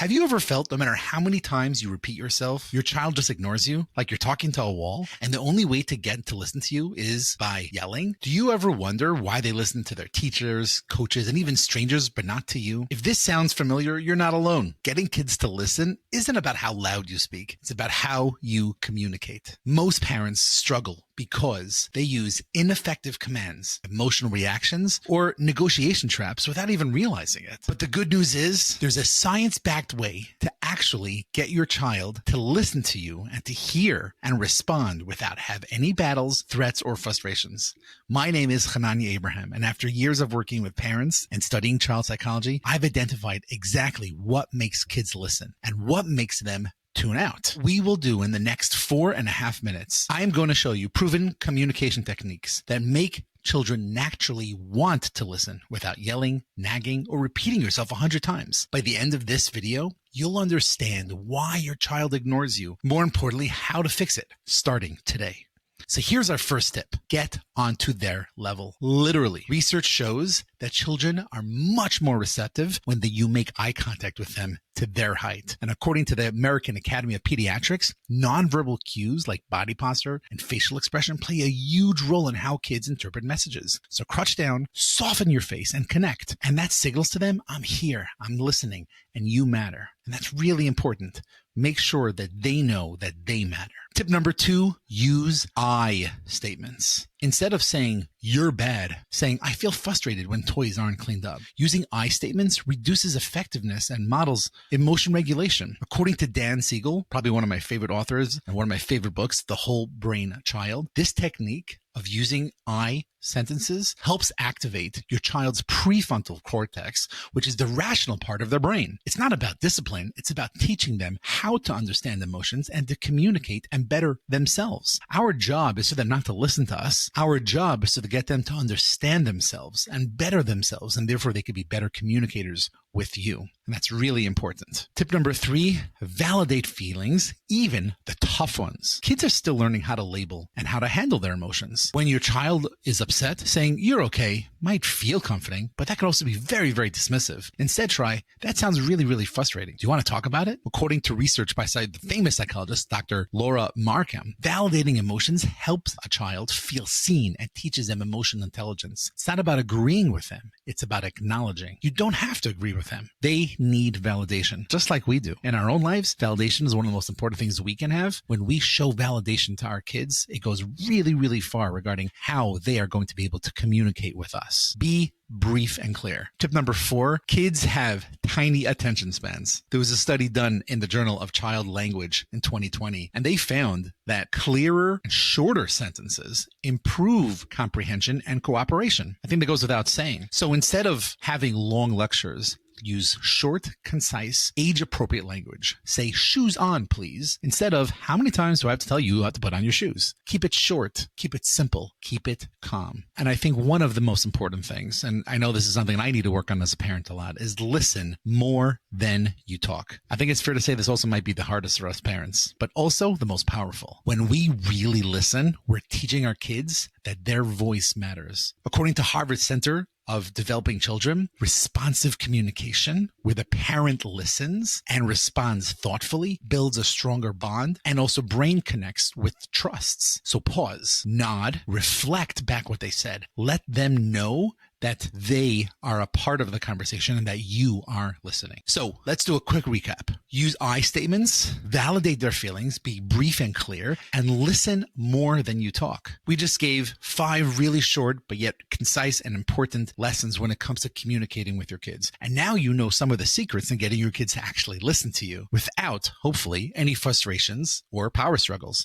Have you ever felt no matter how many times you repeat yourself, your child just ignores you, like you're talking to a wall, and the only way to get to listen to you is by yelling? Do you ever wonder why they listen to their teachers, coaches, and even strangers, but not to you? If this sounds familiar, you're not alone. Getting kids to listen isn't about how loud you speak. It's about how you communicate. Most parents struggle because they use ineffective commands, emotional reactions, or negotiation traps without even realizing it. But the good news is there's a science-backed way to actually get your child to listen to you and to hear and respond without have any battles, threats, or frustrations. My name is Chananya Abraham, and after years of working with parents and studying child psychology, I've identified exactly what makes kids listen and what makes them tune out. We will do in the next 4.5 minutes. I am going to show you proven communication techniques that make children naturally want to listen without yelling, nagging, or repeating yourself 100 times. By the end of this video, you'll understand why your child ignores you. More importantly, how to fix it, starting today. So here's our first tip. Get onto their level. Literally, research shows that children are much more receptive when you make eye contact with them to their height. And according to the American Academy of Pediatrics, nonverbal cues like body posture and facial expression play a huge role in how kids interpret messages. So crouch down, soften your face, and connect. And that signals to them, I'm here, I'm listening, and you matter. And that's really important. Make sure that they know that they matter. Tip number 2, use I statements. Instead of saying, you're bad, saying, I feel frustrated when toys aren't cleaned up. Using I statements reduces effectiveness and models emotion regulation. According to Dan Siegel, probably one of my favorite authors and one of my favorite books, The Whole Brain Child, this technique of using I sentences helps activate your child's prefrontal cortex, which is the rational part of their brain. It's not about discipline. It's about teaching them how to understand emotions and to communicate and better themselves. Our job is for them not to listen to us. Our job is to get them to understand themselves and better themselves, and therefore they could be better communicators with you. And that's really important. Tip number 3, validate feelings, even the tough ones. Kids are still learning how to label and how to handle their emotions. When your child is upset, saying you're okay might feel comforting, but that could also be very, very dismissive. Instead, try, that sounds really, really frustrating. Do you want to talk about it? According to research by the famous psychologist, Dr. Laura Markham, validating emotions helps a child feel seen and teaches them emotional intelligence. It's not about agreeing with them. It's about acknowledging. You don't have to agree with them. They need validation, just like we do. In our own lives, validation is one of the most important things we can have. When we show validation to our kids, it goes really, really far regarding how they are going to be able to communicate with us. Be brief and clear. Tip number 4, kids have tiny attention spans. There was a study done in the Journal of Child Language in 2020, and they found that clearer and shorter sentences improve comprehension and cooperation. I think that goes without saying. So instead of having long lectures, use short, concise, age-appropriate language. Say, shoes on, please, instead of, how many times do I have to tell you how to put on your shoes? Keep it short, keep it simple, keep it calm. And I think one of the most important things, and I know this is something I need to work on as a parent a lot, is listen more than you talk. I think it's fair to say this also might be the hardest for us parents, but also the most powerful. When we really listen, we're teaching our kids that their voice matters. According to Harvard Center of Developing Children, responsive communication, where the parent listens and responds thoughtfully, builds a stronger bond, and also brain connects with trusts. So pause, nod, reflect back what they said. Let them know that they are a part of the conversation and that you are listening. So let's do a quick recap. Use I statements, validate their feelings, be brief and clear, and listen more than you talk. We just gave 5 really short but yet concise and important lessons when it comes to communicating with your kids. And now you know some of the secrets in getting your kids to actually listen to you without, hopefully, any frustrations or power struggles.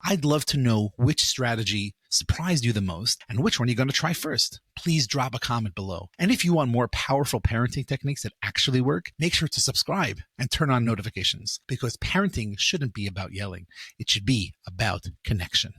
I'd love to know which strategy surprised you the most and which one you're going to try first. Please drop a comment below. And if you want more powerful parenting techniques that actually work, make sure to subscribe and turn on notifications, because parenting shouldn't be about yelling. It should be about connection.